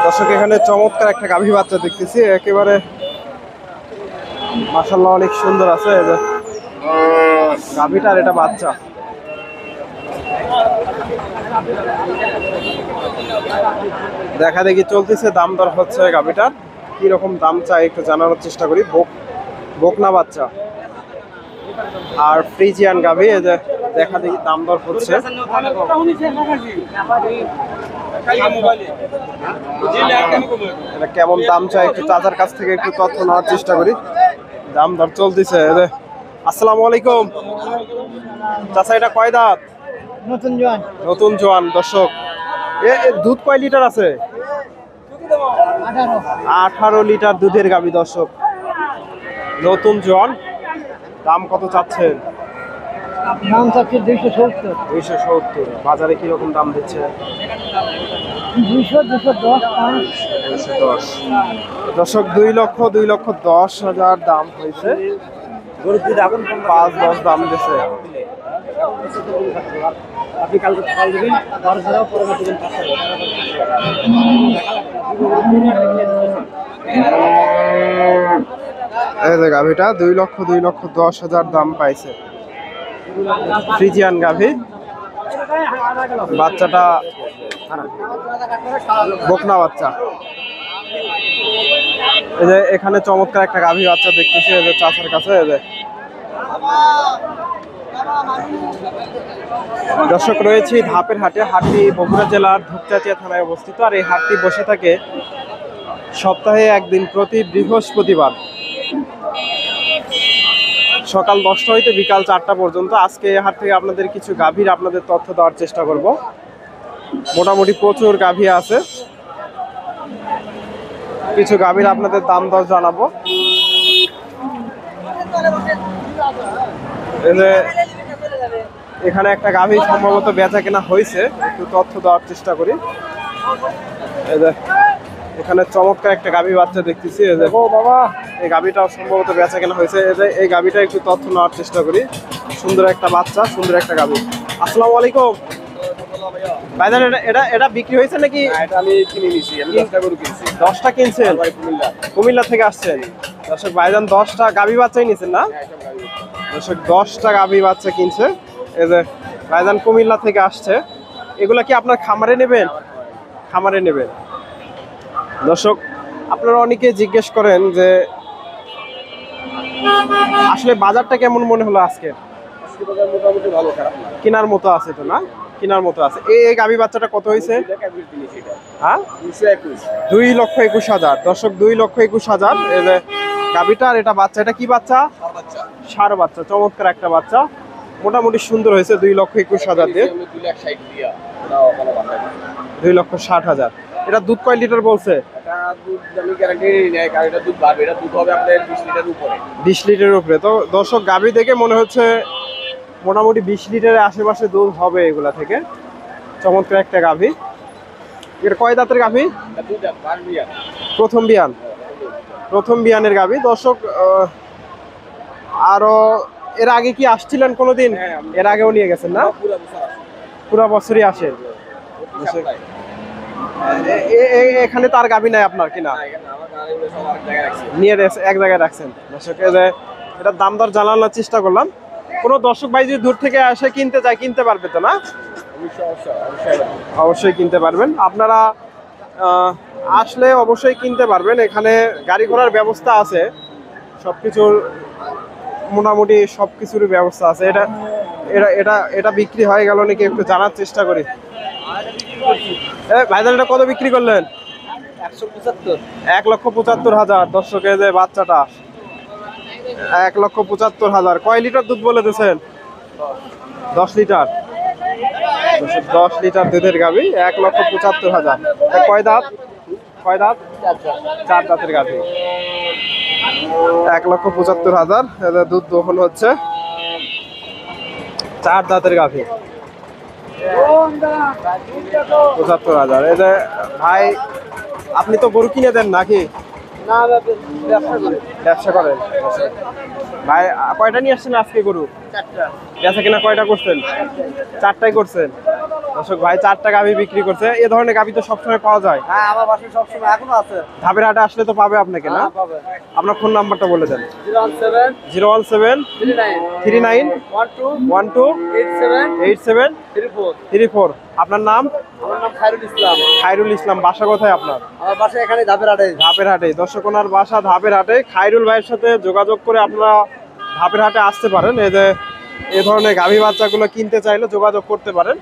দর্শক এখানে চমৎকার একটা গাভী বাচ্চা দেখতেছি, একেবারে মাশাআল্লাহ অনেক সুন্দর আছে গাভীটার, এটা বাচ্চা। দেখা দেখি চলতেছে, দাম দর হচ্ছে গাভীটার, কি রকম দাম চাই একটু জানানোর চেষ্টা করি। বকনা বাচ্চা আর ফ্রিজিয়ান গাভী, এই যে দেখা দেখি দাম দর হচ্ছে। এটা কেমন দাম চাই একটু চাচার কাছ থেকে একটু তথ্য নেওয়ার চেষ্টা করি। দাম দর চলতেছে। আসসালামু আলাইকুম চাচা, এটা কয় দাঁত? নতুন জোয়ান। দর্শক দুধ কয় লিটার আছে? 18 লিটার দুধের গাভী। দর্শক নতুন জোয়ান। দাম কত চাচ্ছেন? দাম চাচ্ছে 270। 270। বাজারে কিরকম দাম দিচ্ছে? 200, 210, 210। দর্শক 2,10,000 দাম হয়েছে। 5-10 দাম দিচ্ছে। আপনি কালকে সকাল দিবেন 10,000 পরবর্তী দিন 5,000। এই যে গাভীটা 2,10,000 দাম পাইছে। ফ্রিজিয়ান গাভী, বাচ্চাটা বকনা বাচ্চা। এই যে এখানে চমৎকার একটা গাভী বাচ্চা দেখতেছি এই যে চাচার কাছে। এই যে দর্শক রয়েছি ধাপের হাটে। হাটটি বগুড়া জেলার ধূপচাচিয়া থানায় অবস্থিত। আর এই হাটটি বসে থাকে সপ্তাহে একদিন, প্রতি বৃহস্পতিবার সকাল 10টা হইতে বিকাল 4টা পর্যন্ত। আজকে এই হাট থেকে আপনাদের কিছু গাভীর আপনাদের তথ্য দেওয়ার চেষ্টা করব। মোটামুটি প্রচুর গাভী আছে, কিছু গাভীর আপনাদের দাম দর জানাবো। এখানে একটা গাভী সম্ভবত বেচা কেনা হয়েছে, একটু তথ্য দেওয়ার চেষ্টা করি। এখানে চমৎকার একটা গাভী বাচ্চা দেখতেছি। ও বাবা, এই গাভীটাও সম্ভবত বেচা কেনা হয়েছে। এই গাভীটা একটু তথ্য নেওয়ার চেষ্টা করি। সুন্দর একটা বাচ্চা, সুন্দর একটা গাভী। আসসালামু আলাইকুম ভাইজান, এটা বিক্রি হয়েছে নাকি? এটা আমি কিনে নিয়েছি, আমি 10টা গরু কিনছি। 10টা কিনছেন? কুমিল্লা থেকে আসছেন। দর্শক ভাইজান 10টা গাভী বাচ্চাই নিয়েছেন না? দর্শক 10টা গাভী বাচ্চা কিনছে। এই যে ভাইজান কুমিল্লা থেকে আসছে। এগুলা কি আপনার খামারে নেবেন? খামারে নেবেন। দর্শক আপনারা অনেকে জিজ্ঞেস করেন যে আসলে বাজারটা কেমন মনে হলো আজকে? মোটামুটি ভালো, খারাপ না। কেনার মতো আছে তো? না, কেনার মতো আছে। এই গাভী বাচ্চাটা কত হয়েছে? হ্যাঁ, 2,21,000। দর্শক 2,21,000 এই যে গাভীটা। আর এটা বাচ্চা, এটা কি বাচ্চা? ষাঁড় বাচ্চা। চমৎকার একটা বাচ্চা, মোটামুটি সুন্দর হয়েছে। 2,21,000 দিয়ে 2,60,000। এটা দুধ কয় লিটার বলছে? 20 লিটারের উপরে। তো দর্শক গাভী দেখে মনে হচ্ছে মোটামুটি 20 লিটারের আশেপাশে দুধ হবে এগুলা থেকে। চমৎকার একটা গাভী। এটা কয় দাঁতের গাভী? প্রথম বিয়ান। প্রথম বিয়ানের গাভী। দর্শক আরো এর আগে কি আসছিলেন কোনোদিন? এর আগেও নিয়ে গেছেন না? পুরো বছরই আসেন। এখানে তার গাভী নাই আপনার কিনা? নিয়ে এক জায়গায় রাখছেন। দর্শক এটার দাম দর জানানোর চেষ্টা করলাম। কোনো দর্শক ভাই যদি দূর থেকে এসে কিনতে চায়, কিনতে পারবে তো? না, অবশ্যই কিনতে পারবেন। আপনারা আসলে অবশ্যই কিনতে পারবেন। এখানে গাড়ি ঘোড়ার ব্যবস্থা আছে, সবকিছুর মোটামুটি সবকিছুরই ব্যবস্থা আছে। এটা এটা এটা এটা বিক্রি হয়ে গেল নাকি একটু জানার চেষ্টা করি। ভাইজান এটা কত বিক্রি করলেন? 1,75,000। দর্শকের যে বাচ্চাটা 1,75,000। কয় লিটার দুধ বলে দিয়েছেন? 10 লিটার। 10 লিটার দুধের গাভী, 1,75,000। কয় দাঁত? কয় দাঁত? 4 দাঁতের গাভী। 1,75,000 দুধ দহন হচ্ছে। 4 দাঁতের গাভী, 75,000। এই যে ভাই, আপনি তো গরু কিনে দেন নাকি? না ব্যবসা করি। ব্যবসা করেন? ভাই কয়টা নিয়ে আসছেন আজকে গরু? 4টা। বেচা কিনা কয়টা করছেন? 4টাই করছেন। দর্শক ভাই 4টা গাভী বিক্রি করছে। এ ধরনের গাভী তো সবসময় পাওয়া যায়। হ্যাঁ, আমার বাসায় সবসময় এখনো আছে। ধাপের হাটে আসলে তো পাবে আপনাকে না? হ্যাঁ, পাবে। আপনার ফোন নাম্বারটা বলে দেন। 017 017 39 12 87 87 34। 34। আপনার নাম? আমার নাম খায়রুল ইসলাম। খায়রুল ইসলাম। বাসা কোথায় আপনার? আমার বাসা এখানে ধাপের হাটে। ধাপের হাটে। দর্শক ওনার বাসা ধাপের হাটে। খায়রুল ভাইয়ের সাথে যোগাযোগ করে আপনারা ধাপের হাটে আসতে পারেন। এই যে এই ধরনের গাভী বাচ্চাগুলো কিনতে চাইলে যোগাযোগ করতে পারেন।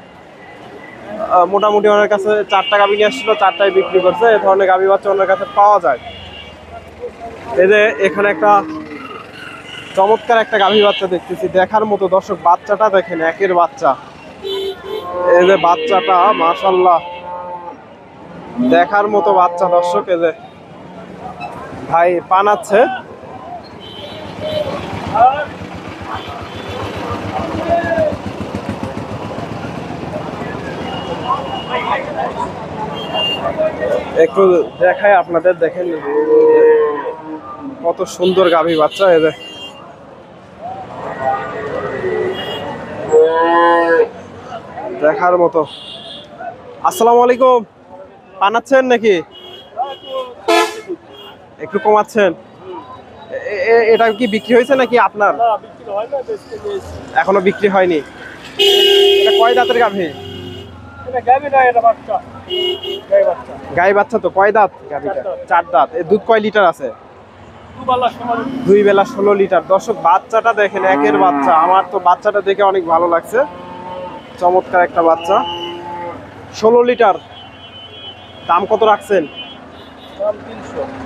মোটামুটি ওনার কাছে 4টা গাভী নিয়ে আসছিল, 4টাই বিক্রি করছে। এই ধরনের গাভী বাচ্চা ওনার কাছে পাওয়া যায়। এই যে এখানে একটা চমৎকার একটা গাভী বাচ্চা দেখতেছি, দেখার মতো। দর্শক বাচ্চাটা দেখেন, একের বাচ্চা। এই যে বাচ্চাটা মাশাআল্লাহ দেখার মতো বাচ্চা। দর্শক এই যে ভাই পানাচ্ছে। একটু দেখাই আপনাদের, দেখেন কত সুন্দর গাভী বাচ্চা। এই যে দেখার মতো। আসসালামু আলাইকুম। পানাচ্ছেন নাকি? একটু কমাচ্ছেন। এটা কি বিক্রি হয়েছে নাকি আপনার? এখনো বিক্রি হয়নি। এটা কয় দাঁতের গাভী? গাই বাচ্চা তো। কয় দাঁত গাভীটা? 4 দাঁত। এর দুধ কয় লিটার আছে? 2 বেলা 16 লিটার। দর্শক বাচ্চাটা দেখেন, একের বাচ্চা। আমার তো বাচ্চাটা দেখে অনেক ভালো লাগছে। চমৎকার একটা বাচ্চা। 16 লিটার। দাম কত রাখছেন?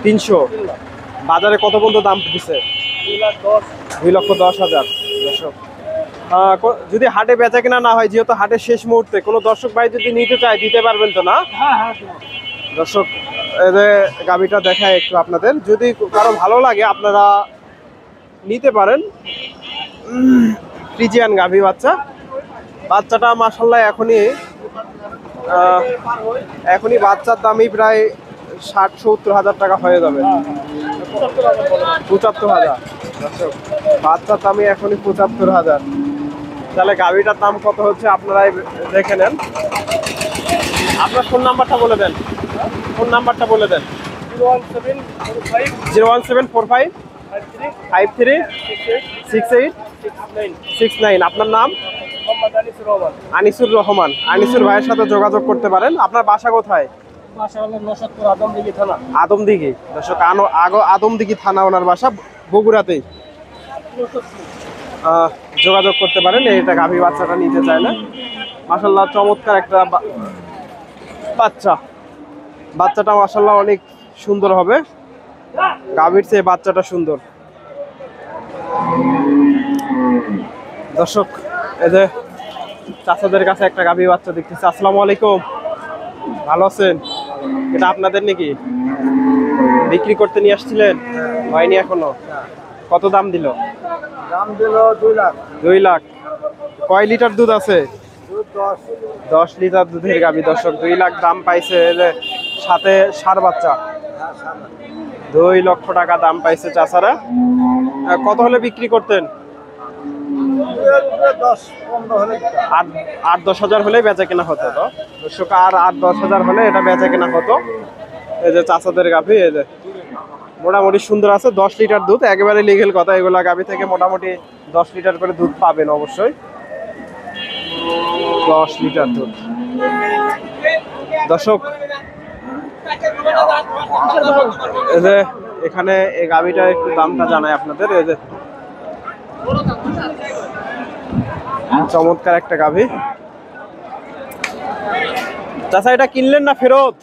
300। বাজারে কত পর্যন্ত দাম দিচ্ছে? 2,10,000। দর্শক যদি হাটে বেচা কিনা না হয়, যেহেতু হাটের শেষ মুহূর্তে, কোনো দর্শক ভাই যদি নিতে চায় দিতে পারবেন তো না? দর্শক এই যে গাভীটা দেখায় একটু আপনাদের, যদি কারো ভালো লাগে আপনারা নিতে পারেন। ফ্রিজিয়ান গাভী বাচ্চা। বাচ্চাটা মাশাআল্লাহ এখনই বাচ্চার দামই প্রায় 60-70 হাজার টাকা হয়ে যাবে। 75,000। দর্শক বাচ্চার দামই এখনই 75,000। তাহলে গাভীটার দাম কত হচ্ছে আপনারাই দেখে নেন। আপনার ফোন নাম্বারটা বলে দেন। ফোন নাম্বারটা বলে দেন। 01745 53 68 69। আপনার নাম? আনিসুর রহমান। আনিসুর ভাইয়ের সাথে যোগাযোগ করতে পারেন। আপনার বাসা কোথায়? আদমদিঘি। দর্শক আদমদিঘি থানা ওনার বাসা, বগুড়াতেই। যোগাযোগ করতে পারেন এটা গাভী বাচ্চাটা নিতে চাইলে। মাশাআল্লাহ চমৎকার একটা বাচ্চা। বাচ্চাটা মাশাআল্লাহ অনেক সুন্দর হবে। গাভীর চেয়ে বাচ্চাটা সুন্দর। দর্শক এই যে চাচাদের কাছে একটা গাভী বাচ্চা দেখতেছি। আসসালামু আলাইকুম। ভালো আছেন? এটা আপনাদের নাকি? বিক্রি করতে নিয়ে আসছিলেন? হয়নি এখনো? কত দাম দিল? দাম দিল 2 লাখ। 2 লাখ। কয় লিটার দুধ আছে? 10 লিটার দুধের গাভী। দর্শক 2 লাখ দাম পাইছে। সাথে ষাঁড় বাচ্চা। 2 লক্ষ টাকা দাম পাইছে চাচারা। কত হলে বিক্রি করতেন? 8-10 হাজার হলে বেচা কেনা হতো। তো দর্শক আর 8-10 হাজার হলে এটা বেচা কেনা হতো। এই যে চাচাদের গাভী, এই যে মোটামুটি সুন্দর আছে। 10 লিটার দুধ, একেবারে লিগেল কথা। এগুলা গাভী থেকে মোটামুটি 10 লিটার করে দুধ পাবেন অবশ্যই। 10 লিটার দুধ। দর্শক এই যে এখানে এই গাভীটার একটু দামটা জানাই আপনাদের। এই যে চমৎকার একটা গাভী। চাচা এটা কিনলেন না ফেরত?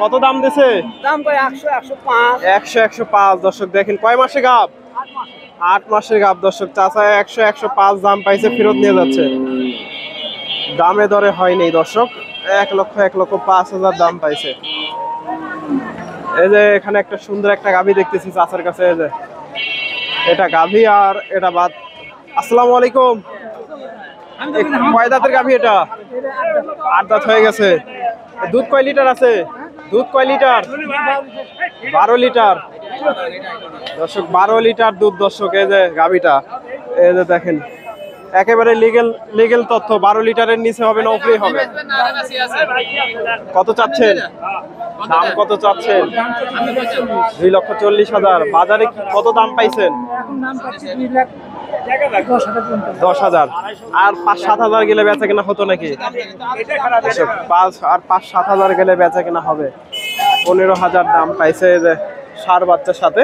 কত দাম দিছে? দাম কয় 100 105। 100 105। দর্শক দেখেন কয় মাসে গাভ? 8 মাসের গাভ। দর্শক চাচা 100 105 দাম পাইছে, ফেরত নিয়ে যাচ্ছে। দামে দরে হয়নি দর্শক। 1,05,000 দাম পাইছে। এই যে এখানে একটা সুন্দর একটা গাভী দেখতেছি চাচার কাছে। এই যে এটা গাভী আর এটা বাদ। আসসালামু আলাইকুম। কয় দাঁতের গাভী এটা? 8 দাঁত হয়ে গেছে। দুধ কয় লিটার আছে? দুধ কয় লিটার? 12 লিটার। দর্শক 12 লিটার দুধ দর্শক। এই যে গাভীটা, এই যে দেখেন একেবারে লিগেল তথ্য। 12 লিটারের নিচে হবে না উপরে হবে? কত চাচ্ছেন? দাম কত চাচ্ছেন? 2,40,000। বাজারে কত দাম পাইছেন? 10,000। আর 5-7,000 গেলে বেচা কেনা হতো নাকি? 5-7,000 গেলে বেচা কেনা হবে। 15,000 দাম পাইছে। এই যে ষাঁড় বাচ্চার সাথে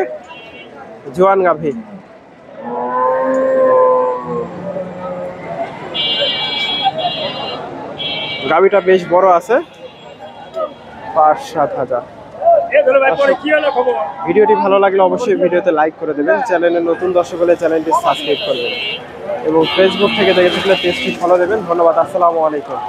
জোয়ান গাভী। গাভীটা বেশ বড় আছে। 5-7,000। ভিডিওটি ভালো লাগলে অবশ্যই ভিডিওতে লাইক করে দেবেন। চ্যানেলে নতুন দর্শক হলে চ্যানেলটি সাবস্ক্রাইব করবেন এবং ফেসবুক থেকে দেখে থাকলে পেজটি ফলো দেবেন। ধন্যবাদ। আসসালামু আলাইকুম।